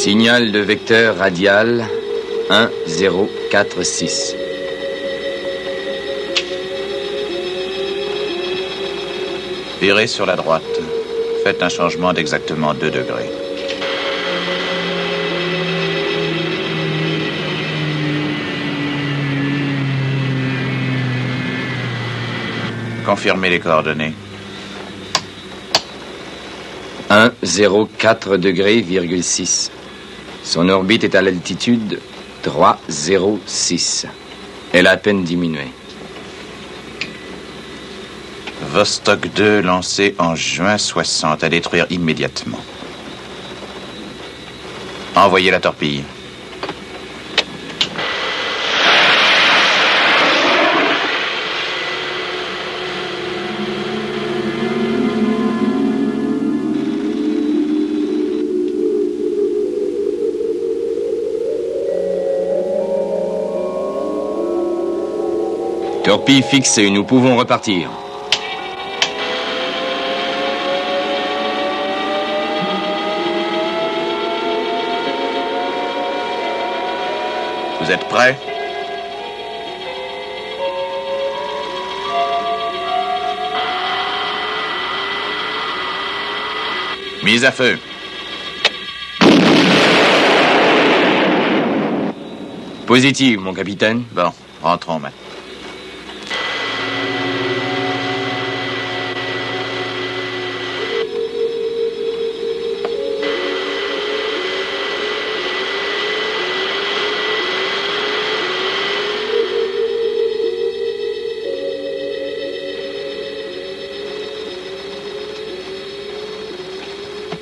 Signal de vecteur radial 1046. Virez sur la droite. Faites un changement d'exactement 2 degrés. Confirmez les coordonnées. 104 degrés,6. Son orbite est à l'altitude 306. Elle a à peine diminué. Vostok 2 lancé en juin 60 à détruire immédiatement. Envoyez la torpille. Torpille fixée, nous pouvons repartir. Vous êtes prêts? Mise à feu. Positive, mon capitaine. Bon, rentrons maintenant.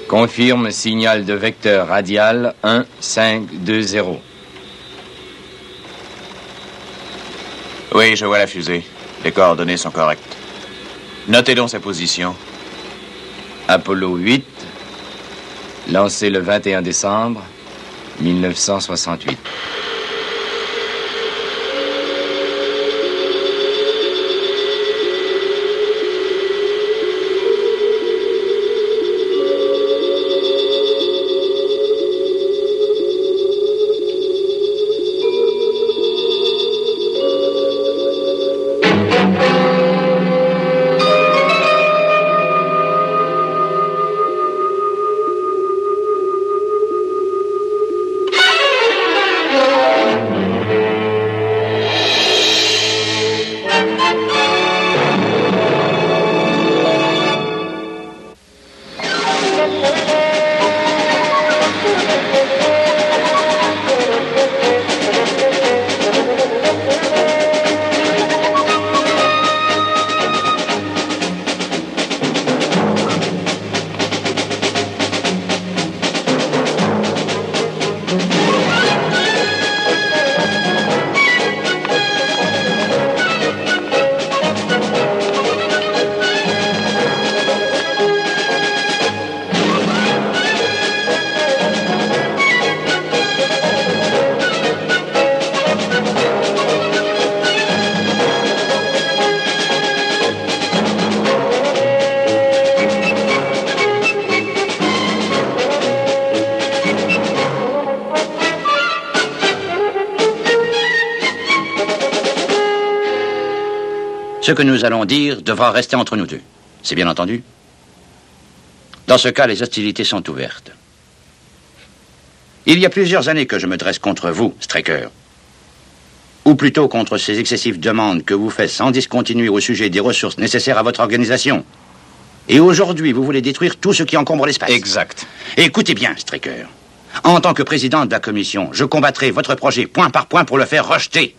Confirme signal de vecteur radial 1520. Oui, je vois la fusée. Les coordonnées sont correctes. Notez donc sa position. Apollo 8, lancé le 21 décembre 1968. Ce que nous allons dire devra rester entre nous deux. C'est bien entendu? Dans ce cas, les hostilités sont ouvertes. Il y a plusieurs années que je me dresse contre vous, Straker. Ou plutôt contre ces excessives demandes que vous faites sans discontinuer au sujet des ressources nécessaires à votre organisation. Et aujourd'hui, vous voulez détruire tout ce qui encombre l'espace. Exact. Écoutez bien, Straker. En tant que président de la commission, je combattrai votre projet point par point pour le faire rejeter.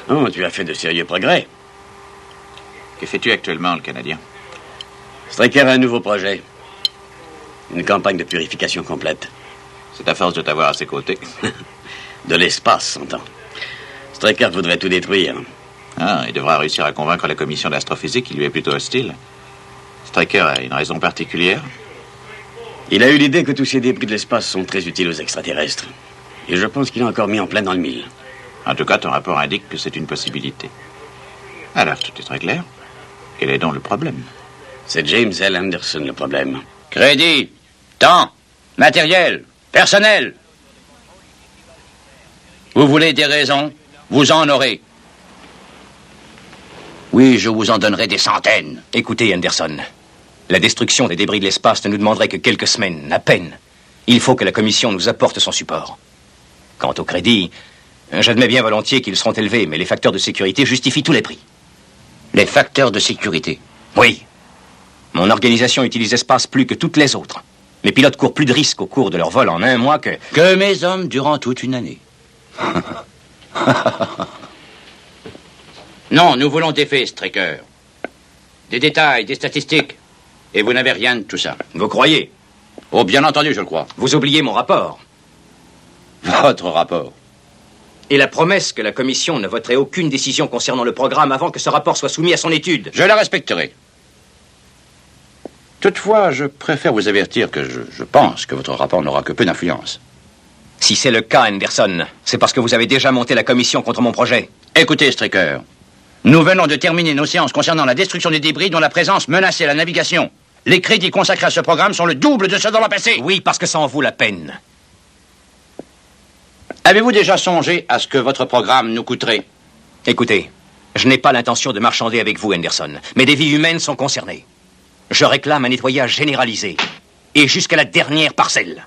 Oh, tu as fait de sérieux progrès. Que fais-tu actuellement, le Canadien? Straker a un nouveau projet. Une campagne de purification complète. C'est à force de t'avoir à ses côtés. De l'espace, s'entend. Straker voudrait tout détruire. Ah, il devra réussir à convaincre la commission d'astrophysique qui lui est plutôt hostile. Striker a une raison particulière? Il a eu l'idée que tous ces débris de l'espace sont très utiles aux extraterrestres. Et je pense qu'il a encore mis en plein dans le mille. En tout cas, ton rapport indique que c'est une possibilité. Alors, tout est très clair. Quel est donc le problème? C'est James L. Anderson le problème. Crédit, temps, matériel, personnel. Vous voulez des raisons? Vous en aurez. Oui, je vous en donnerai des centaines. Écoutez, Anderson. La destruction des débris de l'espace ne nous demanderait que quelques semaines, à peine. Il faut que la Commission nous apporte son support. Quant au crédit, j'admets bien volontiers qu'ils seront élevés, mais les facteurs de sécurité justifient tous les prix. Les facteurs de sécurité? Oui. Mon organisation utilise l'espace plus que toutes les autres. Mes pilotes courent plus de risques au cours de leur vol en un mois que... Que mes hommes durant toute une année. Non, nous voulons des faits, Striker. Des détails, des statistiques. Et vous n'avez rien de tout ça. Vous croyez? Oh, bien entendu, je le crois. Vous oubliez mon rapport. Votre rapport. Et la promesse que la Commission ne voterait aucune décision concernant le programme avant que ce rapport soit soumis à son étude. Je la respecterai. Toutefois, je préfère vous avertir que je pense que votre rapport n'aura que peu d'influence. Si c'est le cas, Anderson, c'est parce que vous avez déjà monté la Commission contre mon projet. Écoutez, Striker. Nous venons de terminer nos séances concernant la destruction des débris dont la présence menaçait la navigation. Les crédits consacrés à ce programme sont le double de ceux dans le passé. Oui, parce que ça en vaut la peine. Avez-vous déjà songé à ce que votre programme nous coûterait? Écoutez, je n'ai pas l'intention de marchander avec vous, Anderson, mais des vies humaines sont concernées. Je réclame un nettoyage généralisé, et jusqu'à la dernière parcelle.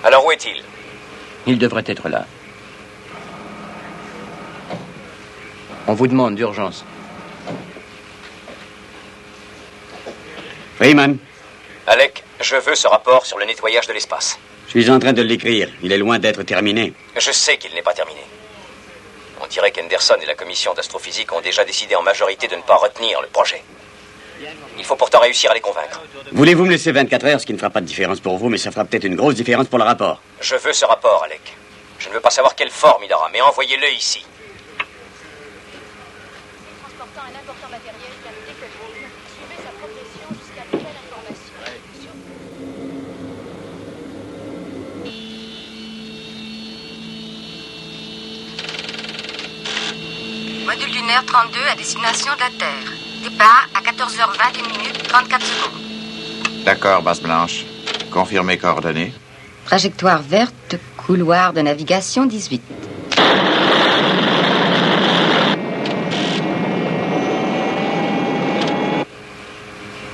Alors où est-il? Il devrait être là. On vous demande d'urgence. Freeman, Alec, je veux ce rapport sur le nettoyage de l'espace. je suis en train de l'écrire. Il est loin d'être terminé. Je sais qu'il n'est pas terminé. On dirait qu'Henderson et la commission d'astrophysique ont déjà décidé en majorité de ne pas retenir le projet. Il faut pourtant réussir à les convaincre. Voulez-vous me laisser 24 heures, ce qui ne fera pas de différence pour vous, mais ça fera peut-être une grosse différence pour le rapport. Je veux ce rapport, Alec. Je ne veux pas savoir quelle forme il aura, mais envoyez-le ici. Transportant un important matériel vers le décollage, suivez sa progression jusqu'à nouvelle information. Module lunaire 32 à destination de la Terre. Départ à 14h20 minutes 34 secondes. D'accord, Base Blanche. Confirmez coordonnées. Trajectoire verte, couloir de navigation 18.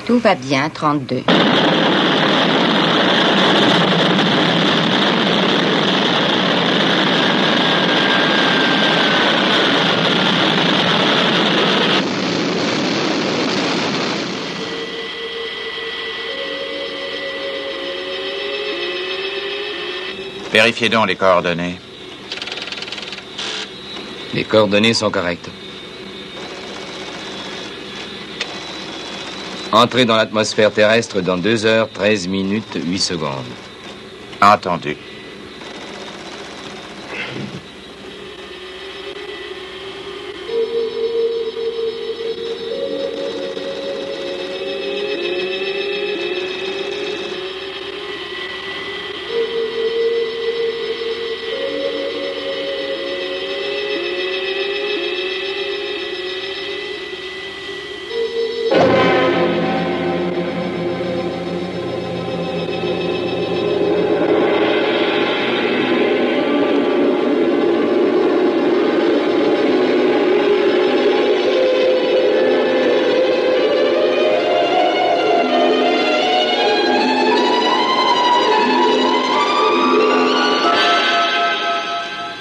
Tout va bien, 32. Vérifiez donc les coordonnées. Les coordonnées sont correctes. Entrez dans l'atmosphère terrestre dans 2 heures, 13 minutes, 8 secondes. Entendu.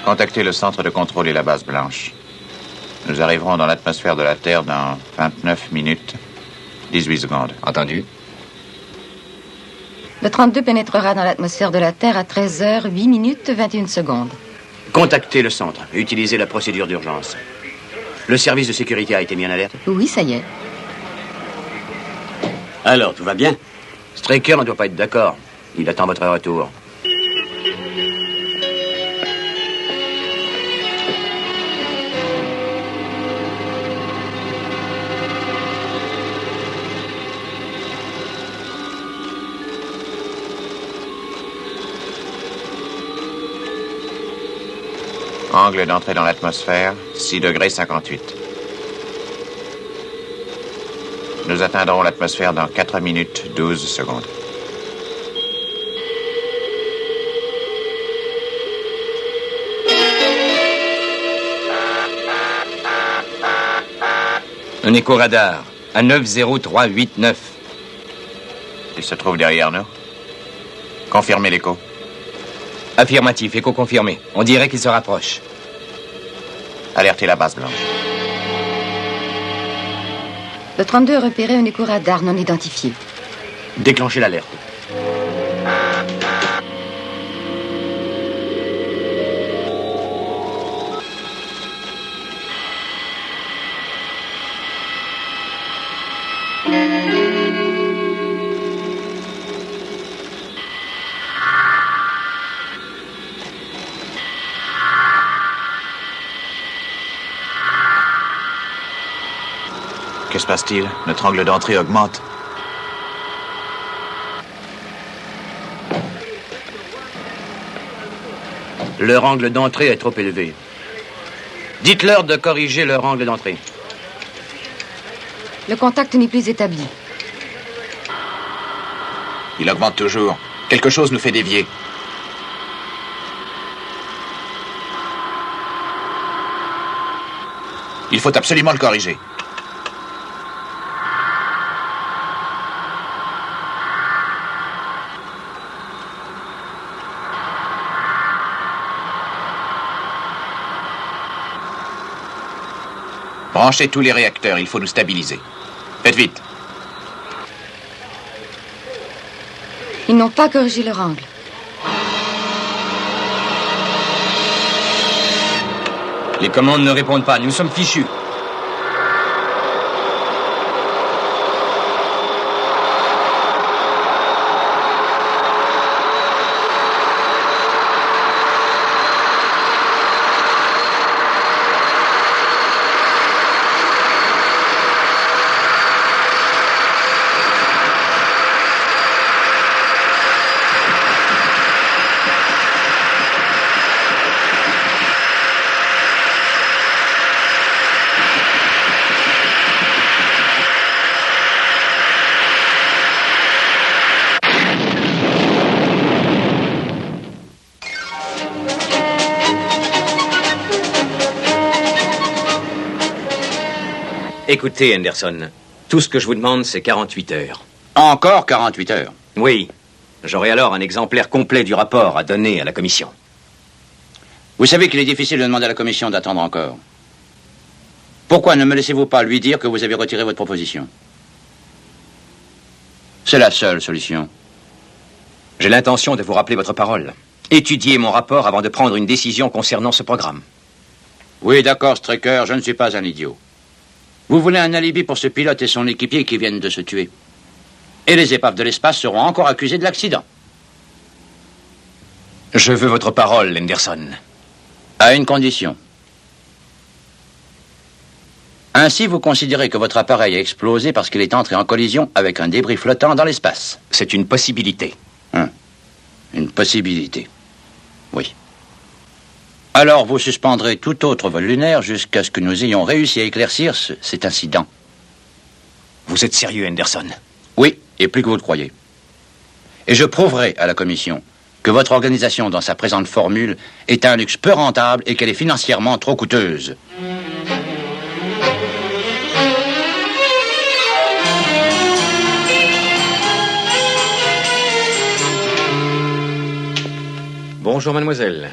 Contactez le centre de contrôle et la base blanche. Nous arriverons dans l'atmosphère de la Terre dans 29 minutes, 18 secondes. Entendu? Le 32 pénétrera dans l'atmosphère de la Terre à 13h, 8 minutes, 21 secondes. Contactez le centre et utilisez la procédure d'urgence. Le service de sécurité a été mis en alerte? Oui, ça y est. Alors, tout va bien? Straker ne doit pas être d'accord. Il attend votre retour. Angle d'entrée dans l'atmosphère, 6 degrés 58. Nous atteindrons l'atmosphère dans 4 minutes 12 secondes. Un écho-radar à 90389. Il se trouve derrière nous. Confirmez l'écho. Affirmatif, écho confirmé. On dirait qu'il se rapproche. Alertez la base blanche. Le 32 a repéré un écho-radar non identifié. Déclenchez l'alerte. Que se passe-t-il? Notre angle d'entrée augmente. Leur angle d'entrée est trop élevé. Dites-leur de corriger leur angle d'entrée. Le contact n'est plus établi. Il augmente toujours. Quelque chose nous fait dévier. Il faut absolument le corriger. Branchez tous les réacteurs, il faut nous stabiliser. Faites vite. Ils n'ont pas corrigé leur angle. Les commandes ne répondent pas, nous sommes fichus. Écoutez, Henderson, tout ce que je vous demande, c'est 48 heures. Encore 48 heures. Oui. J'aurai alors un exemplaire complet du rapport à donner à la commission. Vous savez qu'il est difficile de demander à la commission d'attendre encore. Pourquoi ne me laissez-vous pas lui dire que vous avez retiré votre proposition? C'est la seule solution. J'ai l'intention de vous rappeler votre parole. Étudiez mon rapport avant de prendre une décision concernant ce programme. Oui, d'accord, Straker, je ne suis pas un idiot. Vous voulez un alibi pour ce pilote et son équipier qui viennent de se tuer. Et les épaves de l'espace seront encore accusées de l'accident. Je veux votre parole, Henderson. À une condition. Ainsi, vous considérez que votre appareil a explosé parce qu'il est entré en collision avec un débris flottant dans l'espace. C'est une possibilité. Une possibilité. Oui. Alors, vous suspendrez tout autre vol lunaire jusqu'à ce que nous ayons réussi à éclaircir cet incident. Vous êtes sérieux, Henderson? Oui, et plus que vous le croyez. Et je prouverai à la commission que votre organisation, dans sa présente formule, est un luxe peu rentable et qu'elle est financièrement trop coûteuse. Bonjour, mademoiselle.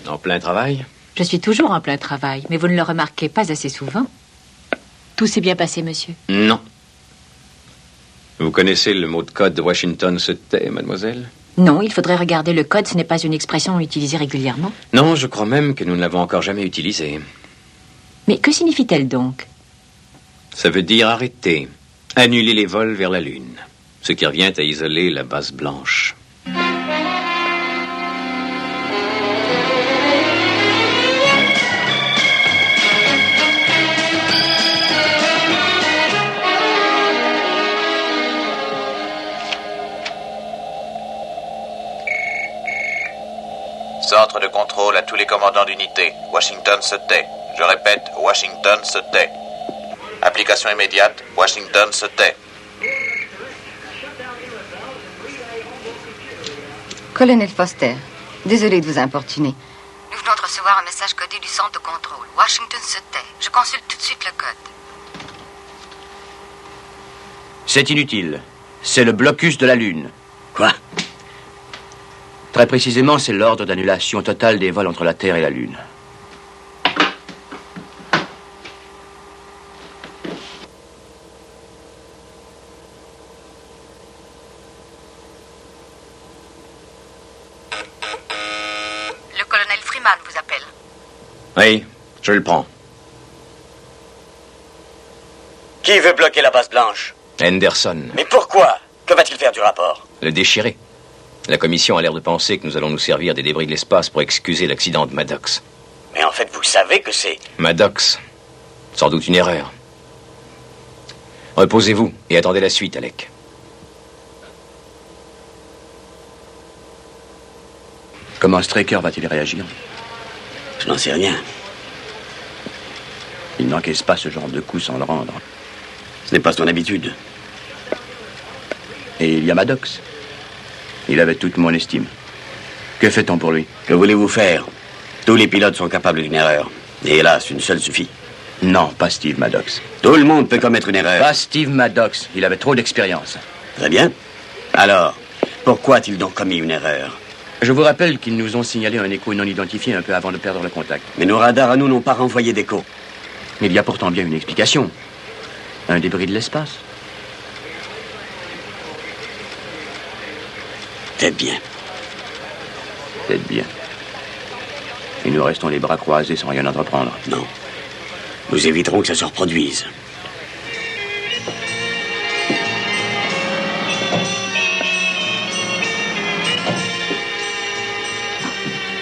En plein travail? Je suis toujours en plein travail, mais vous ne le remarquez pas assez souvent. Tout s'est bien passé, monsieur? Non. Vous Vous connaissez le mot de code Washington se tait, mademoiselle? Non, il faudrait regarder le code, ce n'est pas une expression utilisée régulièrement. Non, je crois même que nous ne l'avons encore jamais utilisée. Mais que signifie-t-elle donc? Ça veut dire arrêter, annuler les vols vers la Lune, ce qui revient à isoler la base blanche. Centre de contrôle à tous les commandants d'unité. Washington se tait. Je répète, Washington se tait. Application immédiate, Washington se tait. Colonel Foster, désolé de vous importuner. Nous venons de recevoir un message codé du centre de contrôle. Washington se tait. Je consulte tout de suite le code. C'est inutile. C'est le blocus de la Lune. Quoi? Très précisément, c'est l'ordre d'annulation totale des vols entre la Terre et la Lune. Le colonel Freeman vous appelle. Oui, je le prends. Qui veut bloquer la base blanche? Henderson, Mais pourquoi? Que va-t-il faire du rapport? le déchirer. La commission a l'air de penser que nous allons nous servir des débris de l'espace pour excuser l'accident de Maddox. Mais en fait, vous savez que c'est... Maddox, sans doute une erreur. Reposez-vous et attendez la suite, Alec. Comment Straker va-t-il réagir? Je n'en sais rien. Il n'encaisse pas ce genre de coup sans le rendre. Ce n'est pas son habitude. Et il y a Maddox. Il avait toute mon estime. Que fait-on pour lui? Que voulez-vous faire? Tous les pilotes sont capables d'une erreur. Et hélas, une seule suffit. Non, pas Steve Maddox. Tout le monde peut commettre une erreur. Pas Steve Maddox. Il avait trop d'expérience. Très bien. Alors, pourquoi a-t-il donc commis une erreur? Je vous rappelle qu'ils nous ont signalé un écho non identifié un peu avant de perdre le contact. Mais nos radars à nous n'ont pas renvoyé d'écho. Il y a pourtant bien une explication. Un débris de l'espace. Peut-être bien. Peut-être bien. Et nous restons les bras croisés sans rien entreprendre. Non. Nous éviterons que ça se reproduise.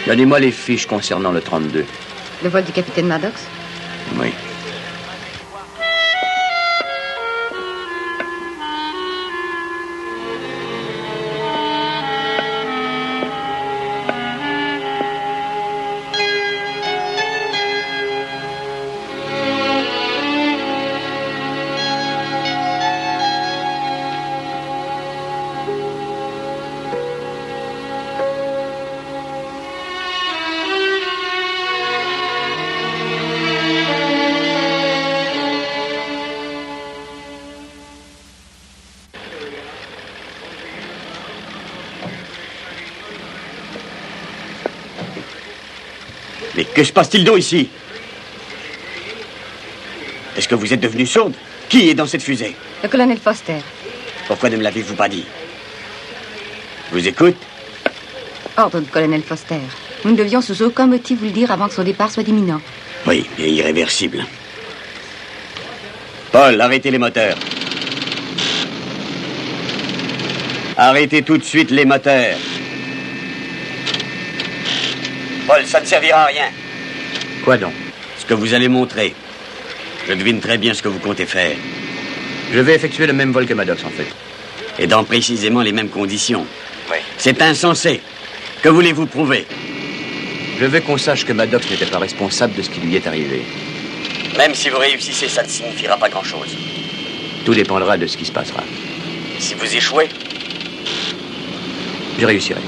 Donnez-moi les fiches concernant le 32. Le vol du capitaine Maddox? Oui. Mais que se passe-t-il donc ici? Est-ce que vous êtes devenu sourde? Qui est dans cette fusée? Le colonel Foster. Pourquoi ne me l'avez-vous pas dit? Je vous écoute. Ordre du colonel Foster. Nous ne devions sous aucun motif vous le dire avant que son départ soit imminent. Oui, et irréversible. Paul, arrêtez les moteurs. Arrêtez tout de suite les moteurs. Paul, ça ne servira à rien. Quoi donc? Ce que vous allez montrer. Je devine très bien ce que vous comptez faire. Je vais effectuer le même vol que Maddox, en fait. Et dans précisément les mêmes conditions. Oui. C'est insensé. Que voulez-vous prouver? Je veux qu'on sache que Maddox n'était pas responsable de ce qui lui est arrivé. Même si vous réussissez, ça ne signifiera pas grand-chose. Tout dépendra de ce qui se passera. Si vous échouez, Je réussirai.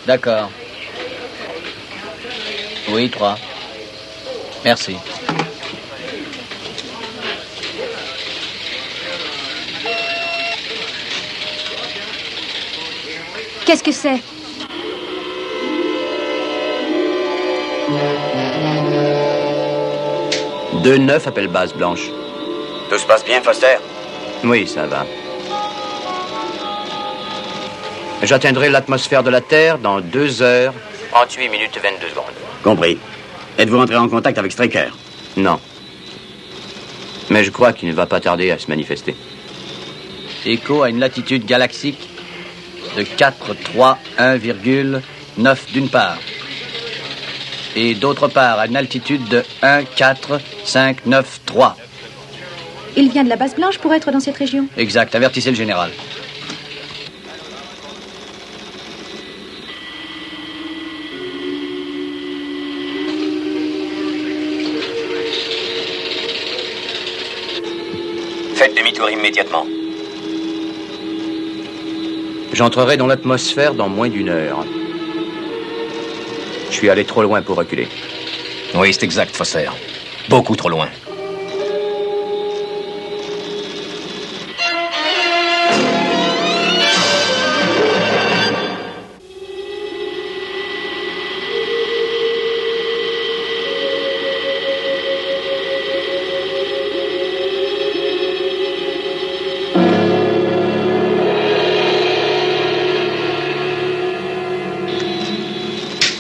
D'accord. Oui, 3. Merci. Qu'est-ce que c'est? « 2-9, appel base blanche. » Tout se passe bien, Foster? Oui, ça va. J'atteindrai l'atmosphère de la Terre dans 2 heures. 38 minutes 22 secondes. Compris. Êtes-vous entré en contact avec Straker? Non. Mais je crois qu'il ne va pas tarder à se manifester. Écho à une latitude galaxique de 431,9 d'une part. Et d'autre part, à une altitude de 1,4593. Il vient de la base blanche pour être dans cette région? Exact, avertissez le général. Faites demi-tour immédiatement. J'entrerai dans l'atmosphère dans moins d'1 heure. Je suis allé trop loin pour reculer. Oui, c'est exact, Foster. Beaucoup trop loin.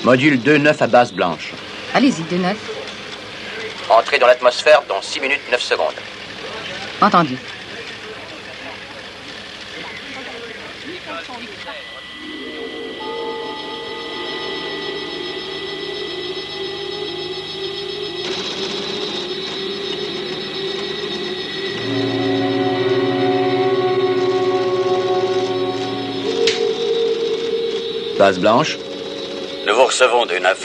Module 2-9 à base blanche. Allez-y, 2-9. Entrez dans l'atmosphère dans 6 minutes 9 secondes. Entendu. Base blanche. Nous vous recevons, 2-9.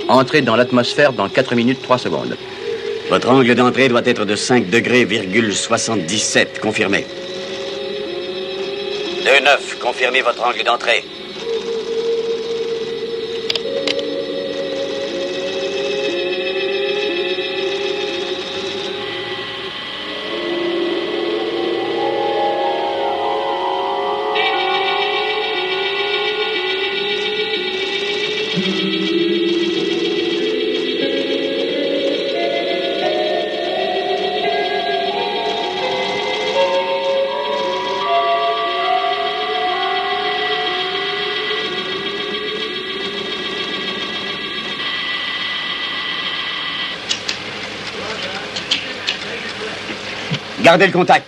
Entrez dans l'atmosphère dans 4 minutes 3 secondes. Votre angle d'entrée doit être de 5 degrés, 77. Confirmé. 2-9, confirmez votre angle d'entrée. Gardez le contact.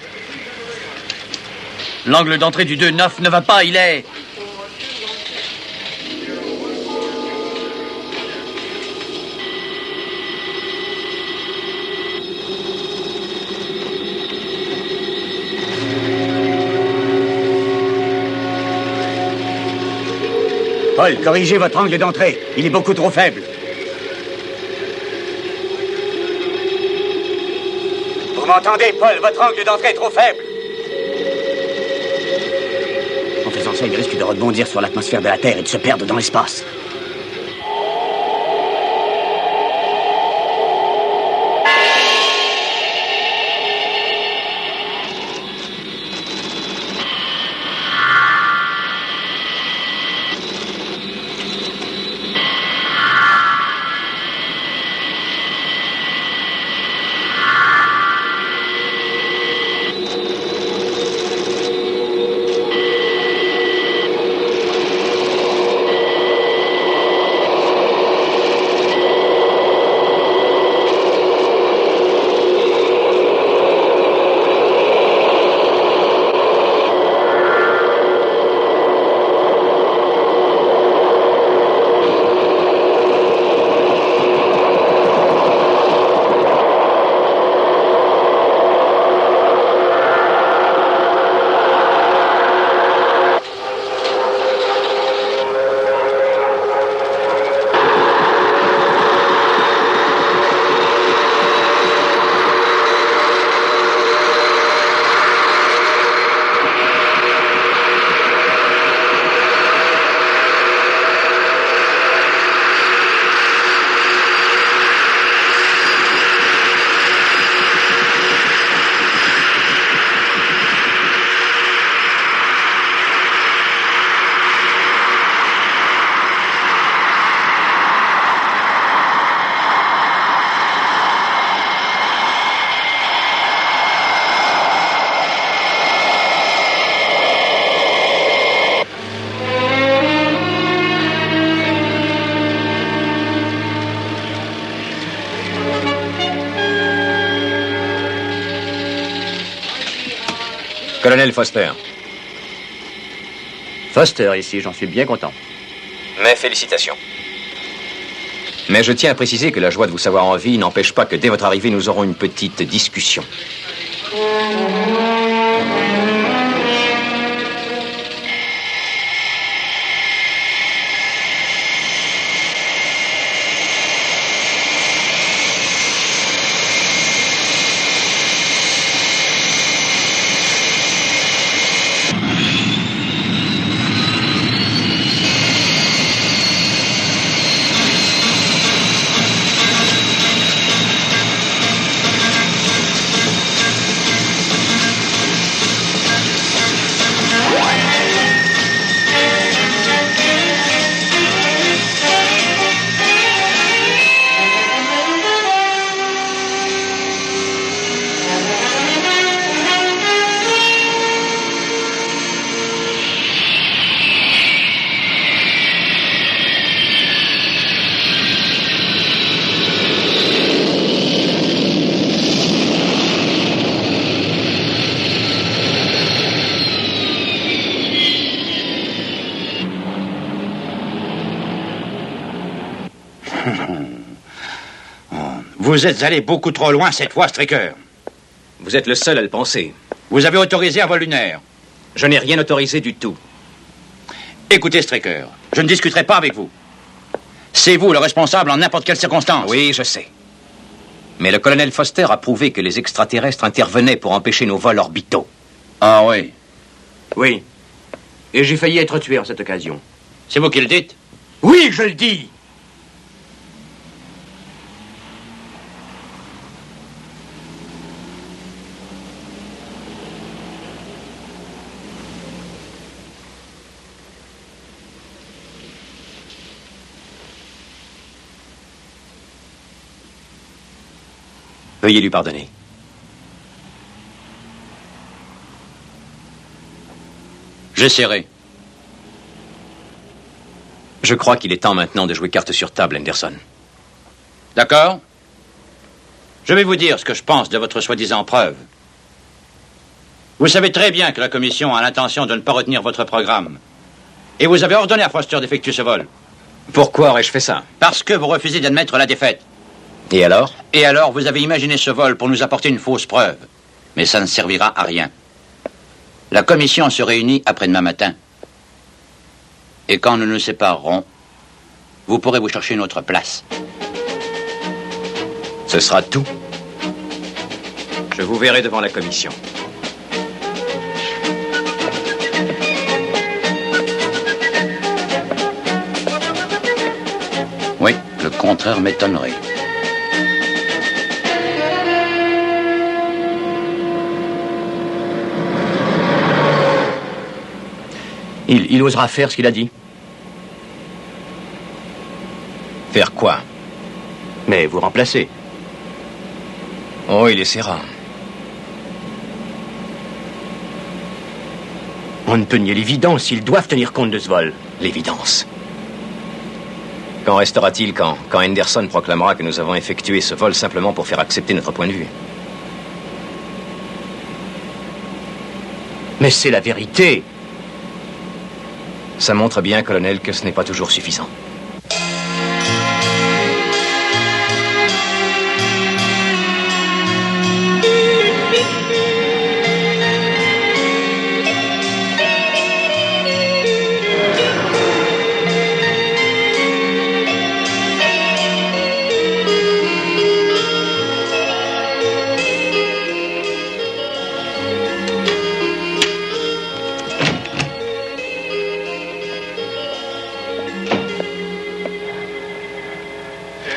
L'angle d'entrée du 2-9 ne va pas, il est... Paul, corrigez votre angle d'entrée. Il est beaucoup trop faible. Vous m'entendez, Paul? Votre angle d'entrée est trop faible. En faisant ça, il risque de rebondir sur l'atmosphère de la Terre et de se perdre dans l'espace. Colonel Foster. Foster ici, j'en suis bien content. Mes félicitations. Mais je tiens à préciser que la joie de vous savoir en vie n'empêche pas que dès votre arrivée, nous aurons une petite discussion. Vous êtes allé beaucoup trop loin cette fois, Stricker. Vous êtes le seul à le penser. Vous avez autorisé un vol lunaire. Je n'ai rien autorisé du tout. Écoutez, Stricker, je ne discuterai pas avec vous. C'est vous le responsable en n'importe quelle circonstance. Oui, je sais. Mais le colonel Foster a prouvé que les extraterrestres intervenaient pour empêcher nos vols orbitaux. Ah oui. Oui. Et j'ai failli être tué en cette occasion. C'est vous qui le dites? Oui, je le dis. Veuillez lui pardonner. J'essaierai. Je crois qu'il est temps maintenant de jouer carte sur table, Henderson. D'accord? Je vais vous dire ce que je pense de votre soi-disant preuve. Vous savez très bien que la Commission a l'intention de ne pas retenir votre programme. Et vous avez ordonné à Foster d'effectuer ce vol. Pourquoi aurais-je fait ça? Parce que vous refusez d'admettre la défaite. Et alors? Et alors, vous avez imaginé ce vol pour nous apporter une fausse preuve. Mais ça ne servira à rien. La commission se réunit après-demain matin. Et quand nous nous séparerons, vous pourrez vous chercher une autre place. Ce sera tout. Je vous verrai devant la commission. Oui, le contraire m'étonnerait. Il osera faire ce qu'il a dit. Faire quoi? Mais vous remplacer. Oh, il essaiera. On ne peut nier l'évidence, ils doivent tenir compte de ce vol. L'évidence. Qu'en restera-t-il quand Henderson proclamera que nous avons effectué ce vol simplement pour faire accepter notre point de vue? Mais c'est la vérité. Ça montre bien, colonel, que ce n'est pas toujours suffisant.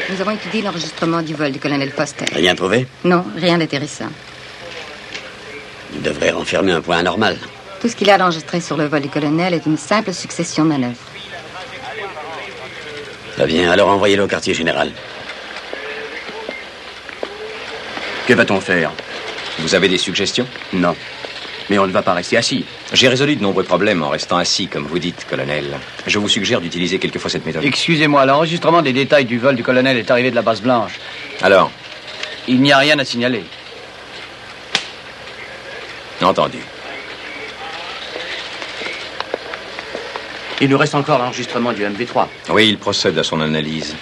Nous avons étudié l'enregistrement du vol du colonel Foster. Rien prouvé? Non, rien d'intéressant. Il devrait renfermer un point anormal. Tout ce qu'il a enregistré sur le vol du colonel est une simple succession de manœuvres. Très bien, alors envoyez-le au quartier général. Que va-t-on faire? Vous avez des suggestions? Non. Mais on ne va pas rester assis. J'ai résolu de nombreux problèmes en restant assis, comme vous dites, colonel. Je vous suggère d'utiliser quelquefois cette méthode. Excusez-moi, l'enregistrement des détails du vol du colonel est arrivé de la base blanche. Alors? Il n'y a rien à signaler. Entendu. Il nous reste encore l'enregistrement du MV3. Oui, il procède à son analyse.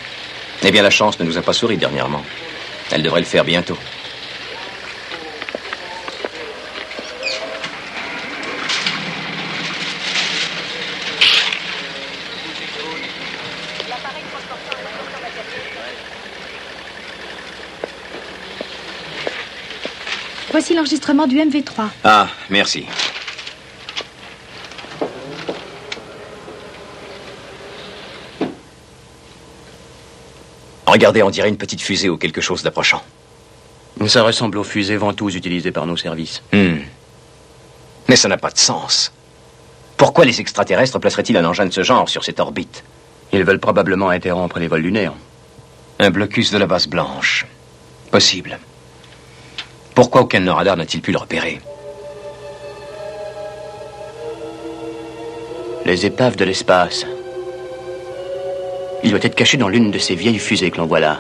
Eh bien, la chance ne nous a pas souri dernièrement. Elle devrait le faire bientôt. Voici l'enregistrement du MV3. Ah, merci. Regardez, on dirait une petite fusée ou quelque chose d'approchant. Ça ressemble aux fusées ventouses utilisées par nos services. Mais ça n'a pas de sens. Pourquoi les extraterrestres placeraient-ils un engin de ce genre sur cette orbite? Ils veulent probablement interrompre les vols lunaires. Un blocus de la base blanche. Possible. Pourquoi aucun de nos radars n'a-t-il pu le repérer? Les épaves de l'espace. Il doit être caché dans l'une de ces vieilles fusées que l'on voit là.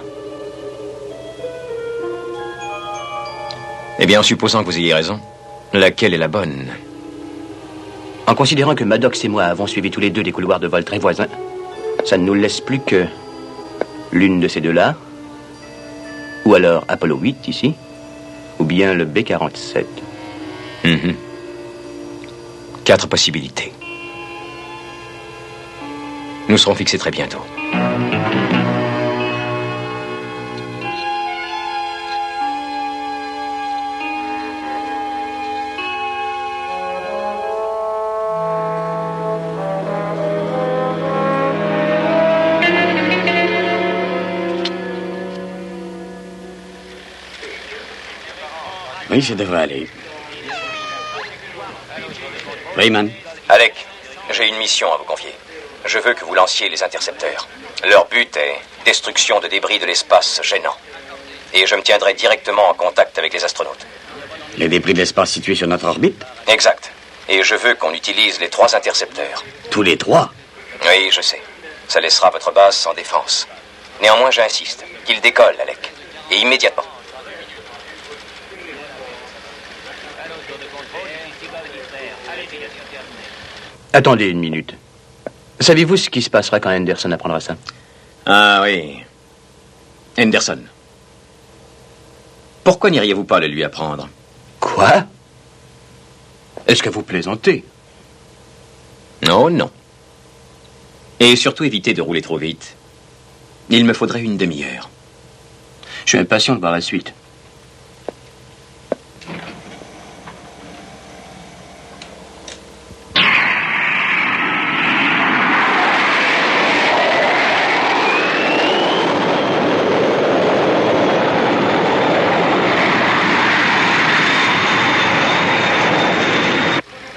Eh bien, en supposant que vous ayez raison, laquelle est la bonne? En considérant que Maddox et moi avons suivi tous les deux des couloirs de vol très voisins, ça ne nous laisse plus que l'une de ces deux-là, ou alors Apollo 8 ici, ou bien le B-47. 4 possibilités. Nous serons fixés très bientôt. Oui, ça devrait aller. Rayman. Alec, j'ai une mission à vous confier. Je veux que vous lanciez les intercepteurs. Leur but est destruction de débris de l'espace gênants. Et je me tiendrai directement en contact avec les astronautes. Les débris de l'espace situés sur notre orbite? Exact. Et je veux qu'on utilise les 3 intercepteurs. Tous les 3? Oui, je sais. Ça laissera votre base sans défense. Néanmoins, j'insiste. Qu'ils décollent, Alec. Et immédiatement. Attendez une minute. Savez-vous ce qui se passera quand Henderson apprendra ça? Ah oui. Henderson. Pourquoi n'iriez-vous pas le lui apprendre? Quoi? Est-ce que vous plaisantez? Non, non. Et surtout évitez de rouler trop vite. Il me faudrait une demi-heure. Je suis impatient de voir la suite.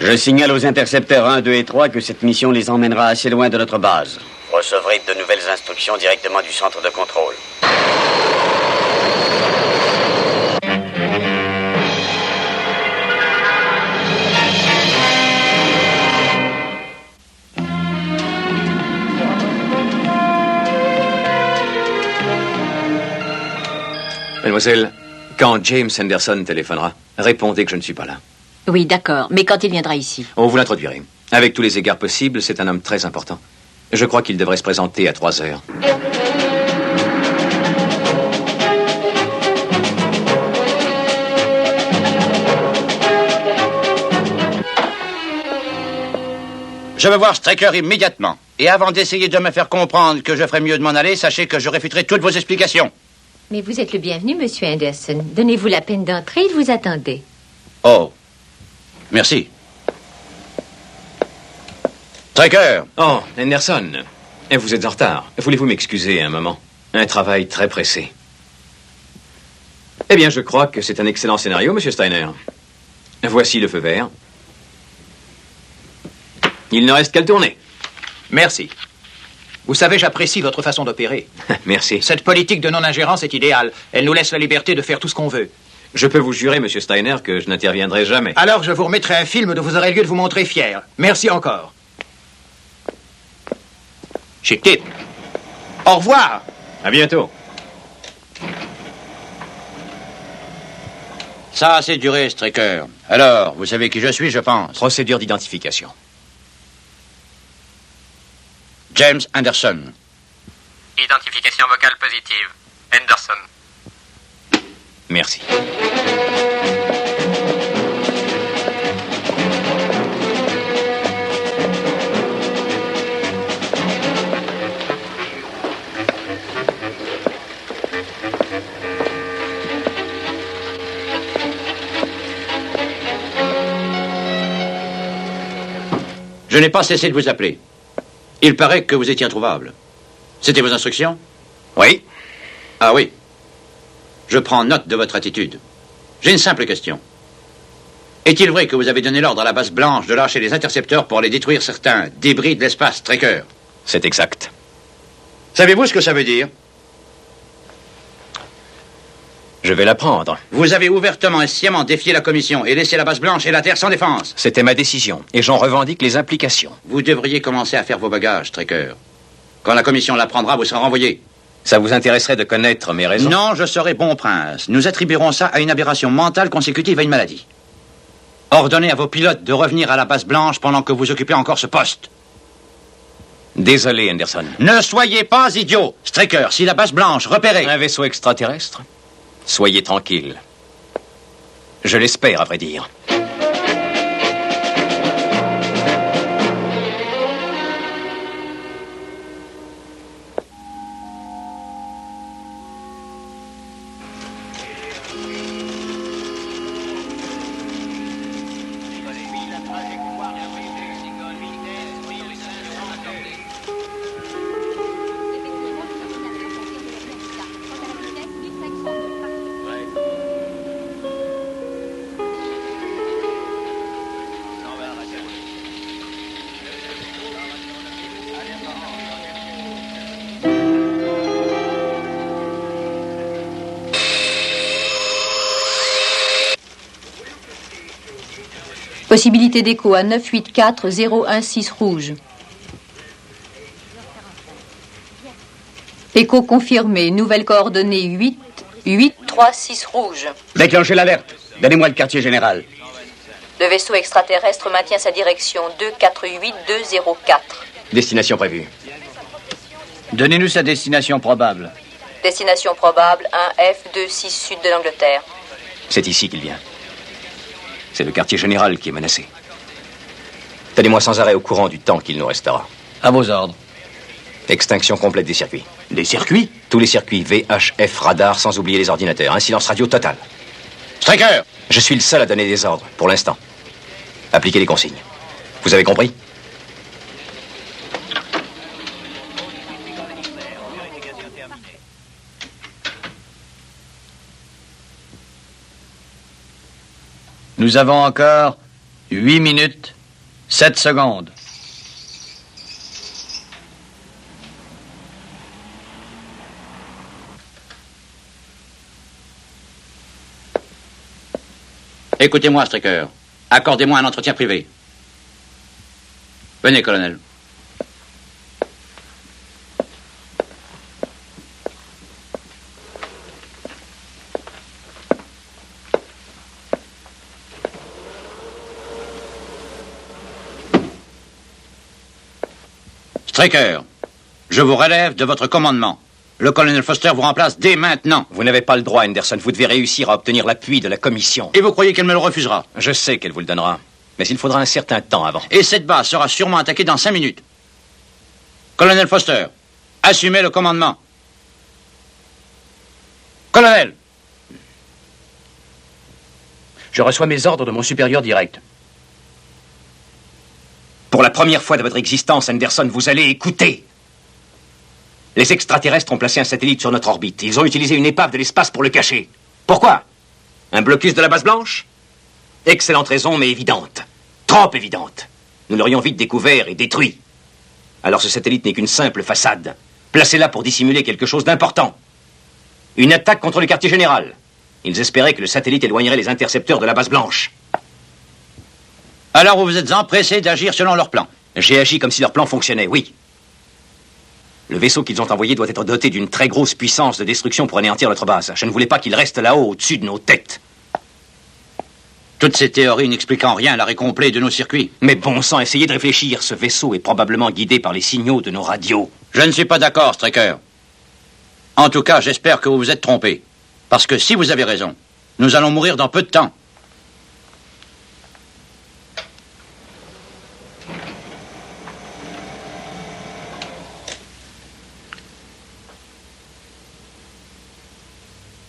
Je signale aux intercepteurs 1, 2 et 3 que cette mission les emmènera assez loin de notre base. Vous recevrez de nouvelles instructions directement du centre de contrôle. Mademoiselle, quand James Henderson téléphonera, répondez que je ne suis pas là. Oui, d'accord. Mais quand il viendra ici? Oh, vous l'introduirez. Avec tous les égards possibles, c'est un homme très important. Je crois qu'il devrait se présenter à 3 heures. Je veux voir Straker immédiatement. Et avant d'essayer de me faire comprendre que je ferais mieux de m'en aller, sachez que je réfuterai toutes vos explications. Mais vous êtes le bienvenu, monsieur Anderson. Donnez-vous la peine d'entrer, il vous attendait. Oh. Merci. Straker. Oh, Henderson. Vous êtes en retard. Voulez-vous m'excuser un moment? Un travail très pressé. Eh bien, je crois que c'est un excellent scénario, monsieur Steiner. Voici le feu vert. Il ne reste qu'à le tourner. Merci. Vous savez, j'apprécie votre façon d'opérer. Merci. Cette politique de non-ingérence est idéale. Elle nous laisse la liberté de faire tout ce qu'on veut. Je peux vous jurer, monsieur Steiner, que je n'interviendrai jamais. Alors, je vous remettrai un film dont vous aurez lieu de vous montrer fier. Merci encore. Chic Tip. Au revoir. À bientôt. Ça a assez duré, Straker. Alors, vous savez qui je suis, je pense. Procédure d'identification. James Anderson. Identification vocale positive. Anderson. Merci. Je n'ai pas cessé de vous appeler. Il paraît que vous étiez introuvable. C'était vos instructions? Oui. Ah oui. Je prends note de votre attitude. J'ai une simple question. Est-il vrai que vous avez donné l'ordre à la base blanche de lâcher les intercepteurs pour aller détruire certains débris de l'espace Tracker? C'est exact. Savez-vous ce que ça veut dire? Je vais l'apprendre. Vous avez ouvertement et sciemment défié la commission et laissé la base blanche et la Terre sans défense. C'était ma décision, et j'en revendique les implications. Vous devriez commencer à faire vos bagages, Tracker. Quand la commission l'apprendra, vous serez renvoyé. Ça vous intéresserait de connaître mes raisons? Non, je serai bon prince. Nous attribuerons ça à une aberration mentale consécutive à une maladie. Ordonnez à vos pilotes de revenir à la base blanche pendant que vous occupez encore ce poste. Désolé, Anderson. Ne soyez pas idiot, Straker. Si la base blanche repérait... Un vaisseau extraterrestre? Soyez tranquille. Je l'espère, à vrai dire. Possibilité d'écho à 984-016 rouge. Écho confirmé. Nouvelles coordonnées 8-836 rouge. Déclenchez l'alerte. Donnez-moi le quartier général. Le vaisseau extraterrestre maintient sa direction 248204. Destination prévue. Donnez-nous sa destination probable. Destination probable 1F26 sud de l'Angleterre. C'est ici qu'il vient. C'est le quartier général qui est menacé. Tenez-moi sans arrêt au courant du temps qu'il nous restera. À vos ordres. Extinction complète des circuits. Des circuits? Tous les circuits VHF radar, sans oublier les ordinateurs. Un silence radio total. Straker! Je suis le seul à donner des ordres, pour l'instant. Appliquez les consignes. Vous avez compris? Nous avons encore 8 minutes, 7 secondes. Écoutez-moi, Straker. Accordez-moi un entretien privé. Venez, colonel. Straker, je vous relève de votre commandement. Le colonel Foster vous remplace dès maintenant. Vous n'avez pas le droit, Anderson. Vous devez réussir à obtenir l'appui de la commission. Et vous croyez qu'elle me le refusera? Je sais qu'elle vous le donnera. Mais il faudra un certain temps avant. Et cette base sera sûrement attaquée dans 5 minutes. Colonel Foster, assumez le commandement. Colonel! Je reçois mes ordres de mon supérieur direct. Pour la première fois de votre existence, Anderson, vous allez écouter. Les extraterrestres ont placé un satellite sur notre orbite. Ils ont utilisé une épave de l'espace pour le cacher. Pourquoi? Un blocus de la base blanche? Excellente raison, mais évidente. Trop évidente. Nous l'aurions vite découvert et détruit. Alors ce satellite n'est qu'une simple façade, placée là pour dissimuler quelque chose d'important. Une attaque contre le quartier général. Ils espéraient que le satellite éloignerait les intercepteurs de la base blanche. Alors vous vous êtes empressés d'agir selon leur plan? J'ai agi comme si leur plan fonctionnait, oui. Le vaisseau qu'ils ont envoyé doit être doté d'une très grosse puissance de destruction pour anéantir notre base. Je ne voulais pas qu'il reste là-haut, au-dessus de nos têtes. Toutes ces théories n'expliquant rien à l'arrêt complet de nos circuits. Mais bon sang, essayez de réfléchir. Ce vaisseau est probablement guidé par les signaux de nos radios. Je ne suis pas d'accord, Straker. En tout cas, j'espère que vous vous êtes trompé. Parce que si vous avez raison, nous allons mourir dans peu de temps.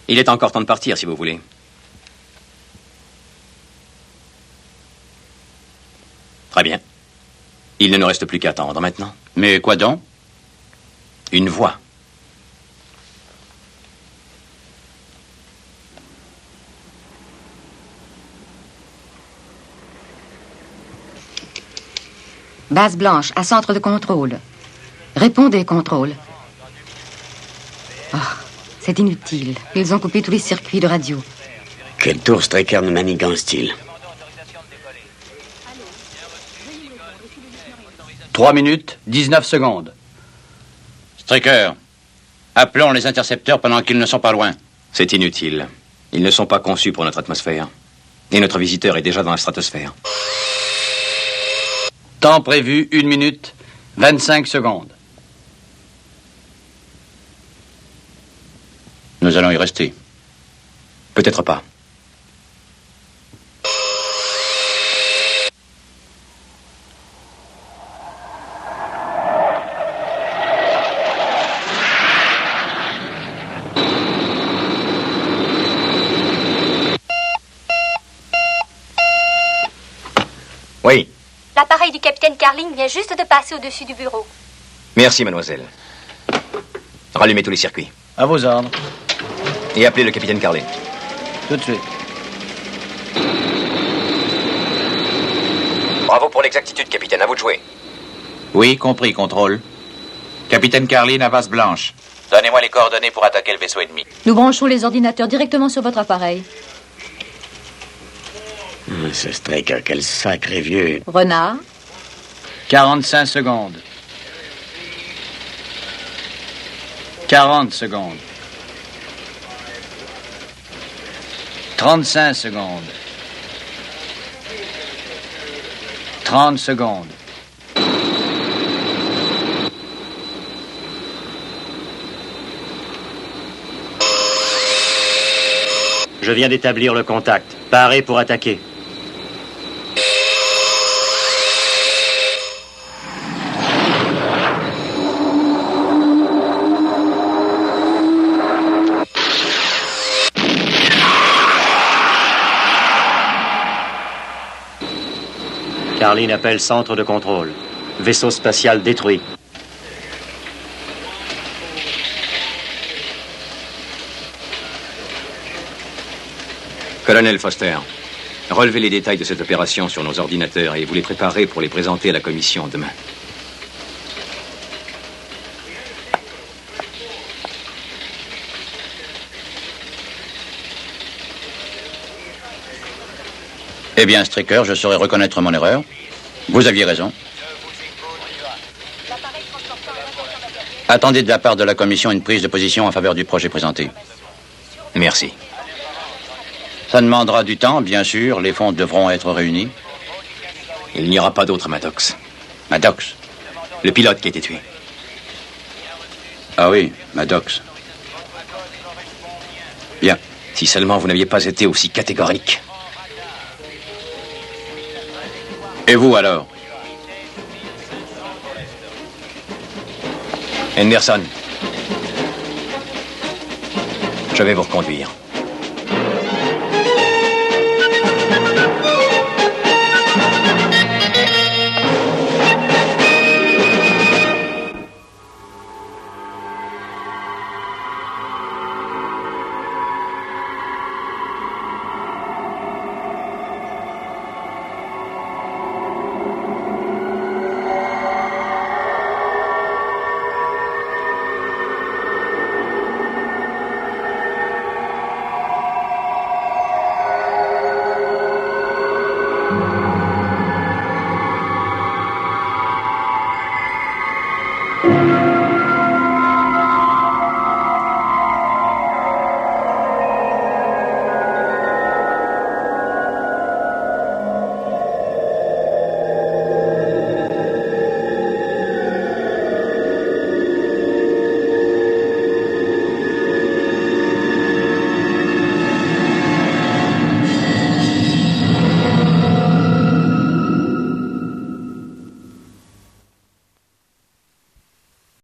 Il est encore temps de partir, si vous voulez. Très bien. Il ne nous reste plus qu'à attendre maintenant. Mais quoi donc? Une voix. Base blanche, à centre de contrôle. Répondez, contrôle. Oh, c'est inutile. Ils ont coupé tous les circuits de radio. Quel tour Straker nous manigance-t-il? 3 minutes, 19 secondes. Straker, appelons les intercepteurs pendant qu'ils ne sont pas loin. C'est inutile. Ils ne sont pas conçus pour notre atmosphère. Et notre visiteur est déjà dans la stratosphère. Temps prévu, 1 minute, 25 secondes. Nous allons y rester. Peut-être pas. Oui. L'appareil du capitaine Carling vient juste de passer au-dessus du bureau. Merci, mademoiselle. Rallumez tous les circuits. À vos ordres. Et appelez le capitaine Carling. Tout de suite. Bravo pour l'exactitude, capitaine. À vous de jouer. Oui, compris, contrôle. Capitaine Carlin à base blanche. Donnez-moi les coordonnées pour attaquer le vaisseau ennemi. Nous branchons les ordinateurs directement sur votre appareil. Ce Straker, quel sacré vieux. Renard. 45 secondes. 40 secondes. 35 secondes. 30 secondes. Je viens d'établir le contact. Paré pour attaquer. Carlin appelle centre de contrôle. Vaisseau spatial détruit. Colonel Foster, relevez les détails de cette opération sur nos ordinateurs et vous les préparez pour les présenter à la commission demain. Eh bien, Straker, je saurais reconnaître mon erreur. Vous aviez raison. Attendez de la part de la commission une prise de position en faveur du projet présenté. Merci. Ça demandera du temps, bien sûr. Les fonds devront être réunis. Il n'y aura pas d'autre Maddox. Maddox? Le pilote qui a été tué. Ah oui, Maddox. Bien. Si seulement vous n'aviez pas été aussi catégorique. Et vous, alors? Henderson. Je vais vous reconduire.